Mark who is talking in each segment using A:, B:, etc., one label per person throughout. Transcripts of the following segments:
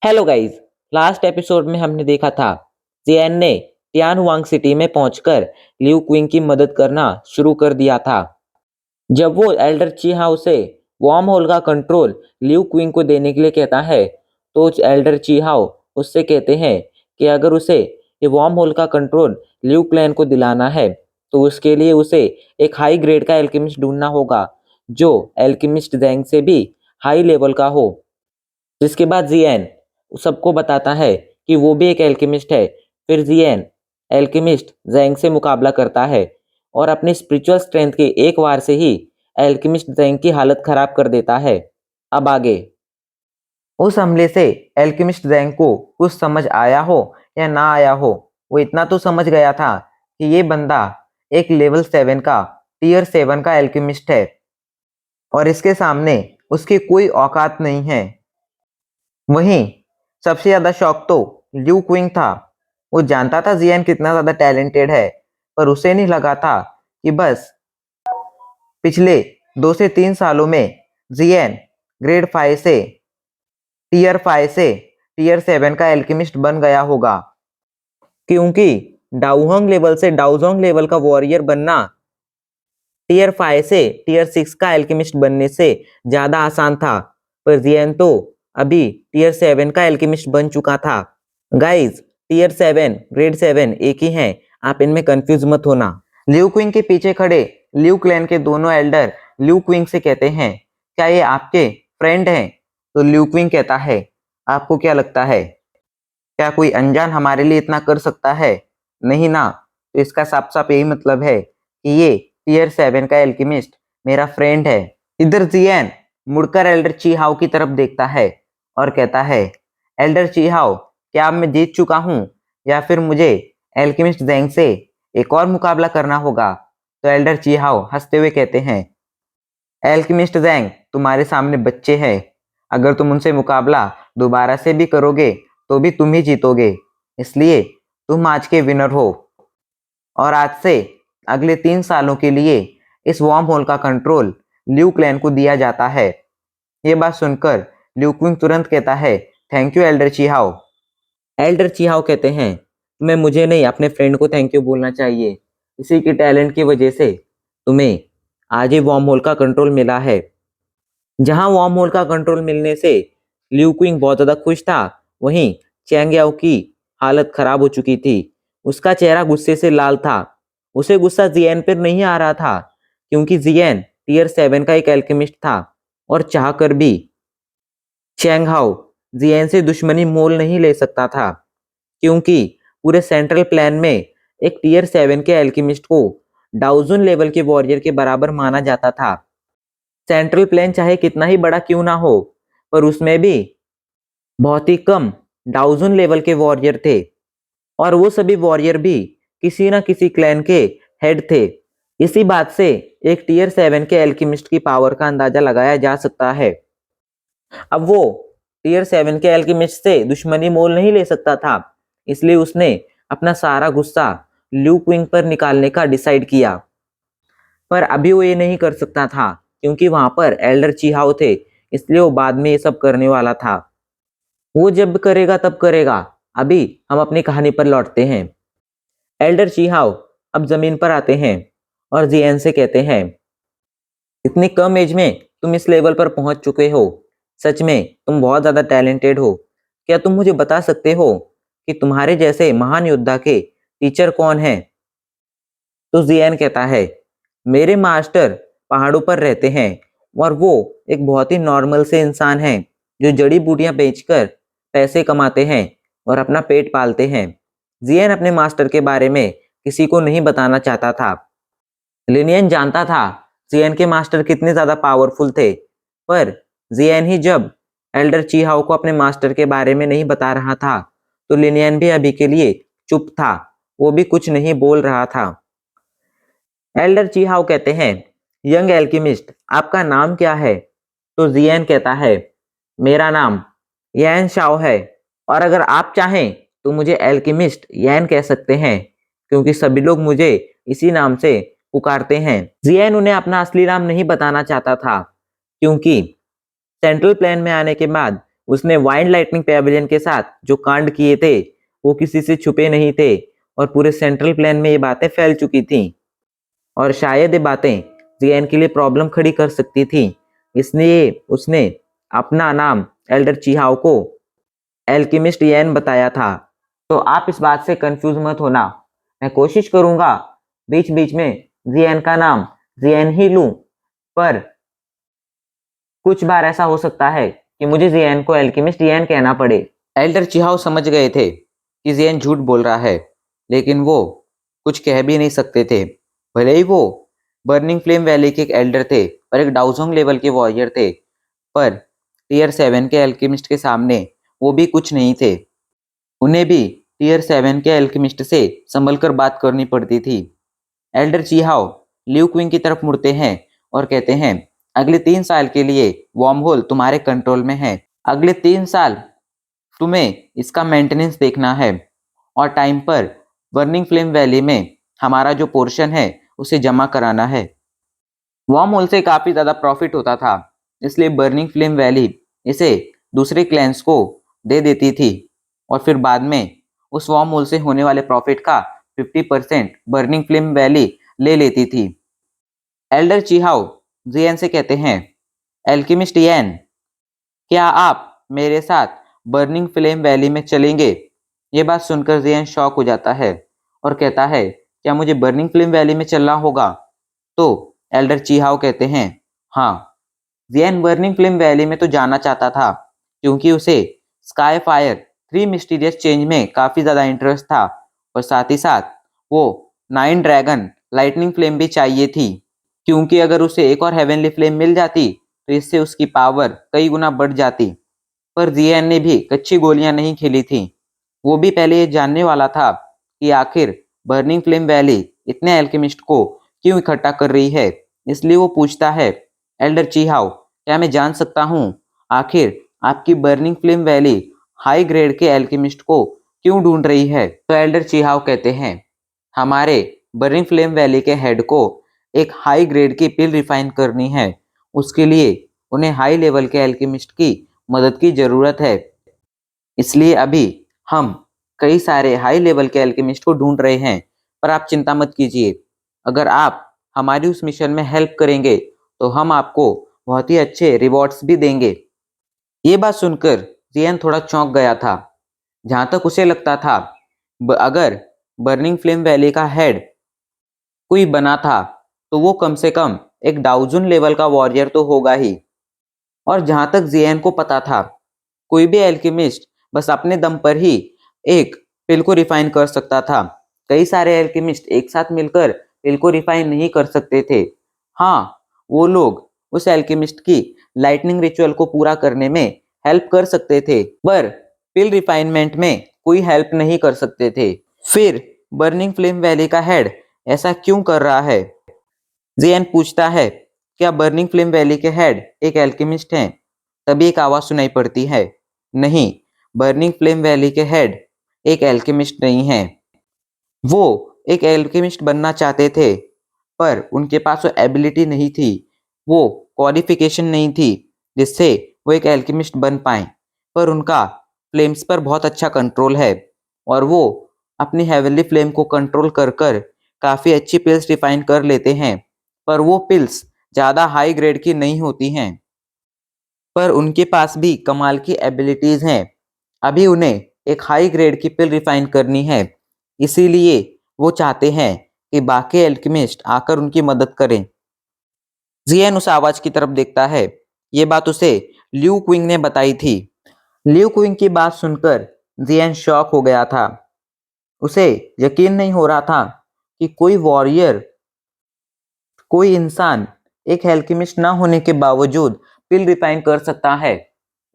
A: Hello guys. Last episode में हमने देखा था जियान ने टियानहुआंग सिटी में पहुंचकर लिu क्विंग की मदद करना शुरू कर दिया था। जब वो एल्डर ची हाउ से वॉर्म होल का कंट्रोल लिu क्विंग को देने के लिए कहता है तो एल्डर ची हाउ उससे कहते हैं कि अगर उसे ये वॉर्म होल का कंट्रोल लिu क्लैन को दिलाना है तो उसके लिए उसे एक हाई ग्रेड का एल्केमिस्ट ढूंढना होगा जो एल्केमिस्ट जैंग से भी हाई लेवल का हो। जिसके बाद जियान सबको बताता है कि वो भी एक एल्केमिस्ट है। फिर जियान एल्केमिस्ट जैंग से मुकाबला करता है और अपनी स्पिरिचुअल स्ट्रेंथ के एक वार से ही एल्केमिस्ट जैंग की हालत खराब कर देता है। अब आगे उस हमले से एल्केमिस्ट जैंग को कुछ समझ आया हो या ना आया हो, वो इतना तो समझ गया था कि ये बंदा एक लेवल 7 का टीयर 7 का एल्केमिस्ट है और इसके सामने उसकी कोई औकात नहीं है। वहीं सबसे ज्यादा शौक तो लिu क्विंग था। वो जानता था जियान कितना ज्यादा टैलेंटेड है, पर उसे नहीं लगा था कि बस पिछले 2 से 3 सालों में जियान ग्रेड 5 से टीयर 7 का एल्केमिस्ट बन गया होगा, क्योंकि डाउहोंग लेवल से डाउजोंग लेवल का वॉरियर बनना टीयर 5 से टीयर 6 का एल्केमिस्ट बनने से ज्यादा आसान था। पर जियान तो अभी टीयर 7 का एल्केमिस्ट बन चुका था। गाइस, टीयर 7 ग्रेड 7 एक ही हैं, आप इनमें कंफ्यूज मत होना। लिu क्विंग के पीछे खड़े लिu क्लैन के दोनों एल्डर लिu क्विंग से कहते हैं क्या ये आपके फ्रेंड हैं? तो लिu क्विंग कहता है आपको क्या लगता है, क्या कोई अनजान हमारे लिए इतना कर सकता है? नहीं ना। तो इसका साफ साफ यही मतलब है कि ये टीयर 7 का एल्केमिस्ट मेरा फ्रेंड है। इधर जियान मुड़कर एल्डर ची हाउ की तरफ देखता है और कहता है एल्डर ची हाउ, क्या अब मैं जीत चुका हूँ या फिर मुझे एल्केमिस्ट जैंग से एक और मुकाबला करना होगा? तो एल्डर ची हाउ हंसते हुए कहते हैं एल्केमिस्ट जैंग तुम्हारे सामने बच्चे हैं, अगर तुम उनसे मुकाबला दोबारा से भी करोगे तो भी तुम ही जीतोगे, इसलिए तुम आज के विनर हो और आज से अगले 3 सालों के लिए इस वॉर्म होल का कंट्रोल लिu क्लैन को दिया जाता है। ये बात सुनकर लिu क्विंग तुरंत कहता है थैंक यू एल्डर ची हाउ। एल्डर ची हाउ कहते हैं तुम्हें मुझे नहीं अपने फ्रेंड को थैंक यू बोलना चाहिए, इसी के टैलेंट की वजह से तुम्हें आज ही वॉर्म होल का कंट्रोल मिला है। जहां वॉर्म होल का कंट्रोल मिलने से लिu क्विंग बहुत ज्यादा खुश था, वहीं चैंग याओ की हालत खराब हो चुकी थी। उसका चेहरा गुस्से से लाल था। उसे गुस्सा जियान पर नहीं आ रहा था, क्योंकि जियान टीयर 7 का एक एल्केमिस्ट था और चाहकर भी चैंग हाउ जियान से दुश्मनी मोल नहीं ले सकता था, क्योंकि पूरे सेंट्रल प्लान में एक टीयर 7 के एल्केमिस्ट को डाउजन लेवल के वॉरियर के बराबर माना जाता था। सेंट्रल प्लेन चाहे कितना ही बड़ा क्यों ना हो, पर उसमें भी बहुत ही कम डाउजन लेवल के वॉरियर थे और वो सभी वॉरियर भी किसी ना किसी क्लैन के हेड थे। इसी बात से एक टीयर 7 के एल्केमिस्ट की पावर का अंदाजा लगाया जा सकता है। अब वो टीयर 7 के एल्केमिस्ट से दुश्मनी मोल नहीं ले सकता था, इसलिए उसने अपना सारा गुस्सा लिu क्विंग पर निकालने का डिसाइड किया। पर अभी वो ये नहीं कर सकता था, क्योंकि वहां पर एल्डर ची हाउ थे, इसलिए वो बाद में ये सब करने वाला था। वो जब करेगा तब करेगा। अभी हम अपनी कहानी पर लौटते हैं। एल्डर ची हाउ अब जमीन पर आते हैं और जियान से कहते हैं इतनी कम एज में तुम इस लेवल पर पहुंच चुके हो, सच में तुम बहुत ज्यादा टैलेंटेड हो। क्या तुम मुझे बता सकते हो कि तुम्हारे जैसे महान योद्धा के टीचर कौन है? तो जियान कहता है मेरे मास्टर पहाड़ों पर रहते हैं और वो एक बहुत ही नॉर्मल से इंसान हैं जो जड़ी बूटियां बेचकर पैसे कमाते हैं और अपना पेट पालते हैं। जियान अपने मास्टर के बारे में किसी को नहीं बताना चाहता था। लिनियन जानता था जियान के मास्टर कितने ज्यादा पावरफुल थे, पर जियान ही जब एल्डर ची हाउ को अपने मास्टर के बारे में नहीं बता रहा था, तो लिनियन भी अभी के लिए चुप था, वो भी कुछ नहीं बोल रहा था। एल्डर ची हाउ कहते हैं यंग एल्केमिस्ट आपका नाम क्या है? तो जियान कहता है मेरा नाम यैन शाओ है, और अगर आप चाहें तो मुझे एल्केमिस्ट यैन कह सकते हैं, क्योंकि सभी लोग मुझे इसी नाम से पुकारते हैं। जियान उन्हें अपना असली नाम नहीं बताना चाहता था, क्योंकि सेंट्रल प्लेन में आने के बाद उसने वाइल्ड लाइटनिंग पैवेलियन के साथ जो कांड किए थे वो किसी से छुपे नहीं थे और पूरे सेंट्रल प्लेन में ये बातें फैल चुकी थी और शायद ये बातें जियान के लिए प्रॉब्लम खड़ी कर सकती थी। इसलिए उसने अपना नाम एल्डर चीहाओ को एल्केमिस्ट यैन बताया था। तो आप इस बात से कंफ्यूज मत होना, मैं कोशिश करूंगा बीच बीच में जियान का नाम जियान ही लूं, पर कुछ बार ऐसा हो सकता है कि मुझे जियान को एल्केमिस्ट यैन कहना पड़े। एल्डर चिहाओ समझ गए थे कि जियान झूठ बोल रहा है, लेकिन वो कुछ कह भी नहीं सकते थे। भले ही वो बर्निंग फ्लेम वैली के एक एल्डर थे और एक डाउजोंग लेवल के वॉरियर थे, पर टीयर 7 के एल्केमिस्ट के सामने वो भी कुछ नहीं थे। उन्हें भी टीयर 7 के एल्केमिस्ट से संभल कर बात करनी पड़ती थी। एल्डर चीहाओ ल्यू क्विंग की तरफ मुड़ते हैं और कहते हैं, अगले 3 साल के लिए वार्म होल तुम्हारे कंट्रोल में है। अगले 3 साल तुम्हें इसका मेंटेनेंस देखना है और टाइम पर बर्निंग फ्लेम वैली में हमारा जो पोर्शन है उसे जमा कराना है। वार्म होल से काफी ज्यादा प्रॉफिट होता था, इसलिए बर्निंग फ्लेम वैली इसे दूसरे क्लैंस को दे देती थी और फिर बाद में उस वार्म होल से होने वाले प्रॉफिट का 50% बर्निंग फ्लेम वैली ले लेती थी। एल्डर चीहाओ जियान से कहते हैं, एल्केमिस्ट यैन, क्या आप मेरे साथ बर्निंग फ्लेम वैली में चलेंगे? ये बात सुनकर जियान शॉक हो जाता है और कहता है, क्या मुझे बर्निंग फ्लेम वैली में चलना होगा? तो एल्डर चीहाओ कहते हैं, हाँ। जियान बर्निंग फ्लेम वैली में तो जाना चाहता था क्योंकि उसे स्काई फायर 3 मिस्टीरियस चेंज में काफी ज्यादा इंटरेस्ट था और साथ ही साथ वो 9 ड्रैगन लाइटनिंग फ्लेम भी चाहिए थी, क्योंकि अगर उसे एक और हेवनली फ्लेम मिल जाती तो इससे उसकी पावर कई गुना बढ़ जाती। पर जियान ने भी कच्ची गोलियां नहीं खेली थी। वो भी पहले ये जानने वाला था कि आखिर बर्निंग फ्लेम वैली इतने एल्केमिस्ट को क्यों इकट्ठा कर रही है। इसलिए वो पूछता है, एल्डर चीहाओ, क्या मैं जान सकता हूँ आखिर आपकी burning flame valley high grade के एल्केमिस्ट को क्यों ढूंढ रही है? तो एल्डर चीहाओ कहते हैं, हमारे बर्निंग फ्लेम वैली के हेड को एक हाई ग्रेड की पिल रिफाइन करनी है। उसके लिए उन्हें हाई लेवल के एल्केमिस्ट की मदद की जरूरत है। इसलिए अभी हम कई सारे हाई लेवल के एल्केमिस्ट को ढूंढ रहे हैं, पर आप चिंता मत कीजिए। अगर आप हमारी उस मिशन में हेल्प करेंगे तो हम आपको बहुत ही अच्छे रिवॉर्ड्स भी देंगे। ये बात सुनकर जियान थोड़ा चौंक गया था। जहां तक उसे लगता था, अगर बर्निंग फ्लेम वैली का हेड कोई बना था तो वो कम से कम एक डाउजन लेवल का वॉरियर तो होगा ही। और जहां तक जियान को पता था, कोई भी एल्केमिस्ट बस अपने दम पर ही एक पिल को रिफाइन कर सकता था। कई सारे एल्केमिस्ट एक साथ मिलकर पिल को रिफाइन नहीं कर सकते थे। हाँ, वो लोग उस एल्केमिस्ट की लाइटनिंग रिचुअल को पूरा करने में हेल्प कर सकते थे, पर पिल रिफाइनमेंट में कोई हेल्प नहीं कर सकते थे। फिर बर्निंग फ्लेम वैली का हेड ऐसा क्यों कर रहा है? जियान पूछता है, क्या बर्निंग फ्लेम वैली के हेड एक एल्केमिस्ट हैं? तभी एक आवाज सुनाई पड़ती है, नहीं, बर्निंग फ्लेम वैली के हेड एक एल्केमिस्ट नहीं है। वो एक एल्केमिस्ट बनना चाहते थे, पर उनके पास वो एबिलिटी नहीं थी, वो क्वालिफिकेशन नहीं थी जिससे वो एक एल्केमिस्ट बन पाए। पर उनका फ्लेम्स पर बहुत अच्छा कंट्रोल है और वो अपनी हेवनली फ्लेम को कंट्रोल कर कर काफी अच्छी पिल्स डिफाइन कर लेते हैं। पर वो पिल्स ज्यादा हाई ग्रेड की नहीं होती हैं, पर उनके पास भी कमाल की एबिलिटीज हैं। अभी उन्हें एक हाई ग्रेड की पिल रिफाइन करनी है, इसीलिए वो चाहते हैं कि बाकी एल्केमिस्ट आकर उनकी मदद करें। जियान उस आवाज की तरफ देखता है। ये बात उसे ल्यू क्विंग ने बताई थी। ल्यू क्विंग की बात सुनकर जियान शॉक हो गया था। उसे यकीन नहीं हो रहा था कि कोई वॉरियर, कोई इंसान एक एल्केमिस्ट ना होने के बावजूद पिल रिफाइन कर सकता है।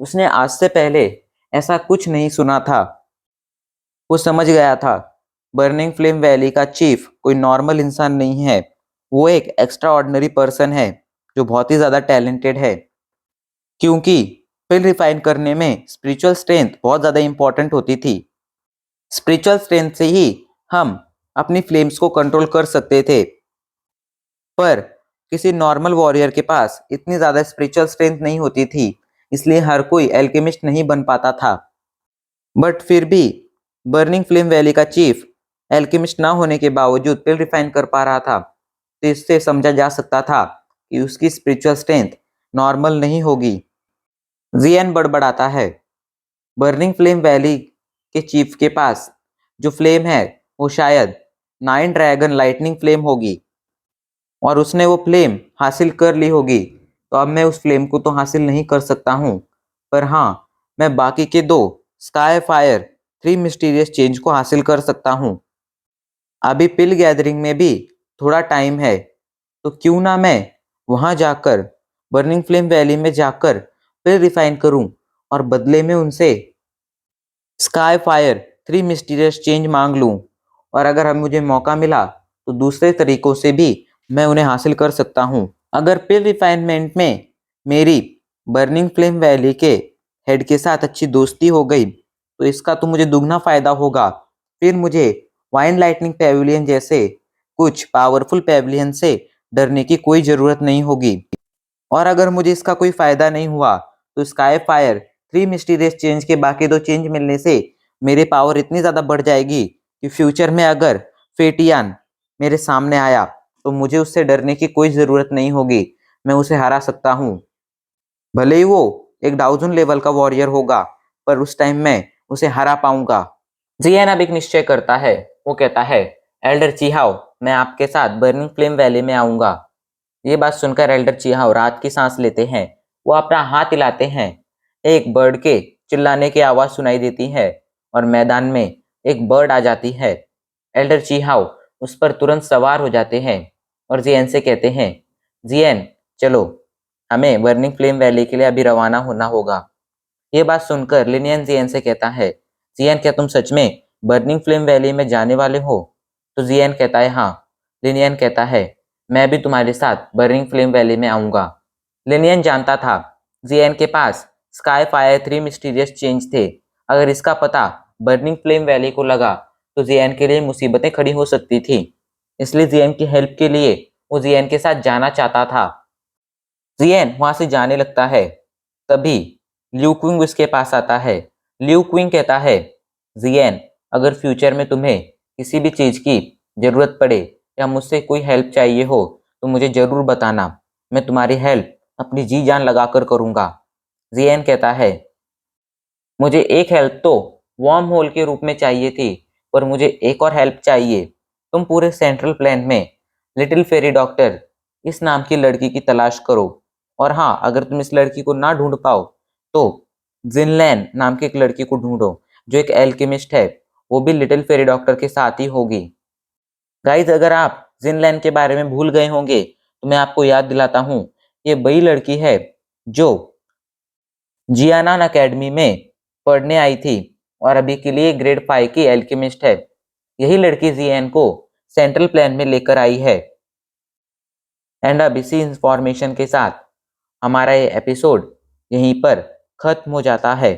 A: उसने आज से पहले ऐसा कुछ नहीं सुना था। वो समझ गया था, बर्निंग फ्लेम वैली का चीफ कोई नॉर्मल इंसान नहीं है, वो एक एक्स्ट्रा ऑर्डिनरी पर्सन है जो बहुत ही ज्यादा टैलेंटेड है। क्योंकि पिल रिफाइन करने में स्पिरिचुअल स्ट्रेंथ बहुत ज्यादा इंपॉर्टेंट होती थी। स्पिरिचुअल स्ट्रेंथ से ही हम अपनी फ्लेम्स को कंट्रोल कर सकते थे, पर किसी नॉर्मल वॉरियर के पास इतनी ज्यादा स्पिरिचुअल स्ट्रेंथ नहीं होती थी इसलिए हर कोई एल्केमिस्ट नहीं बन पाता था। बट फिर भी बर्निंग फ्लेम वैली का चीफ एल्केमिस्ट ना होने के बावजूद पिल रिफाइन कर पा रहा था, तो इससे समझा जा सकता था कि उसकी स्पिरिचुअल स्ट्रेंथ नॉर्मल नहीं होगी। जियन बड़बड़ाता है, बर्निंग फ्लेम वैली के चीफ के पास जो फ्लेम है वो शायद 9 ड्रैगन लाइटनिंग फ्लेम होगी और उसने वो फ्लेम हासिल कर ली होगी, तो अब मैं उस फ्लेम को तो हासिल नहीं कर सकता हूँ, पर हाँ, मैं बाकी के 2 स्काई फायर 3 मिस्टीरियस चेंज को हासिल कर सकता हूँ। अभी पिल गैदरिंग में भी थोड़ा टाइम है, तो क्यों ना मैं वहां जाकर बर्निंग फ्लेम वैली में जाकर पिल रिफाइन करूं और बदले में उनसे स्काई फायर 3 मिस्टीरियस चेंज मांग लूं, और अगर अब मुझे मौका मिला तो दूसरे तरीकों से भी मैं उन्हें हासिल कर सकता हूं। अगर पिल रिफाइनमेंट में मेरी बर्निंग फ्लेम वैली के हेड के साथ अच्छी दोस्ती हो गई तो इसका तो मुझे दुगना फायदा होगा। फिर मुझे वाइन लाइटनिंग पेविलियन जैसे कुछ पावरफुल पेविलियन से डरने की कोई जरूरत नहीं होगी। और अगर मुझे इसका कोई फायदा नहीं हुआ तो स्काई फायर 3 मिस्टीरियस चेंज के बाकी 2 चेंज मिलने से मेरी पावर इतनी ज्यादा बढ़ जाएगी कि फ्यूचर में अगर फेटियान मेरे सामने आया तो मुझे उससे डरने की कोई जरूरत नहीं होगी, मैं उसे हरा सकता हूँ। भले ही वो एक डाउजन लेवल का वॉरियर होगा, पर उस टाइम मैं उसे हरा पाऊंगा। जियन अब एक निश्चय करता है। वो कहता है, एल्डर चीहाओ, मैं आपके साथ बर्निंग फ्लेम वैली में आऊंगा। ये बात सुनकर एल्डर चीहाओ रात की सांस लेते हैं। वो अपना हाथ हिलाते हैं। एक बर्ड के चिल्लाने की आवाज सुनाई देती है और मैदान में एक बर्ड आ जाती है। एल्डर चीहाओ उस पर तुरंत सवार हो जाते हैं और जियन से कहते हैं, जियन चलो, हमें बर्निंग फ्लेम वैली के लिए अभी रवाना होना होगा। ये बात सुनकर लिनियन जियन से कहता है, जियन क्या तुम सच में बर्निंग फ्लेम वैली में जाने वाले हो? तो जियन कहता है, हाँ। लिनियन कहता है, मैं भी तुम्हारे साथ बर्निंग फ्लेम वैली में आऊंगा। लिनियन जानता था जियन के पास स्काई फायर 3 मिस्टीरियस चेंज थे। अगर इसका पता बर्निंग फ्लेम वैली को लगा तो जियन के लिए मुसीबतें खड़ी हो सकती थी, इसलिए जियन की हेल्प के लिए वो जियन के साथ जाना चाहता था। जियन वहां से जाने लगता है, तभी ल्यू क्विंग उसके पास आता है। ल्यू क्विंग कहता है, जियन, अगर फ्यूचर में तुम्हें किसी भी चीज की जरूरत पड़े या मुझसे कोई हेल्प चाहिए हो तो मुझे जरूर बताना, मैं तुम्हारी हेल्प अपनी जी जान लगाकर करूंगा। जियन कहता है, मुझे एक हेल्प तो वार्म होल के रूप में चाहिए थी, पर मुझे एक और हेल्प चाहिए। तुम पूरे सेंट्रल प्लेन में लिटिल फेरी डॉक्टर इस नाम की लड़की की तलाश करो, और हाँ, अगर तुम इस लड़की को ना ढूंढ पाओ तो जिनलैन नाम की एक लड़की को ढूंढो जो एक एल्केमिस्ट है, वो भी लिटिल फेरी डॉक्टर के साथ ही होगी। गाइज, अगर आप जिनलैन के बारे में भूल गए होंगे तो मैं आपको याद दिलाता हूँ, ये वही लड़की है जो जियानान अकेडमी में पढ़ने आई थी और अभी के लिए ग्रेड 5 की एल्केमिस्ट है। यही लड़की जियन को सेंट्रल प्लेन में लेकर आई है। एंड अब इसी इंफॉर्मेशन के साथ हमारा ये एपिसोड यहीं पर खत्म हो जाता है।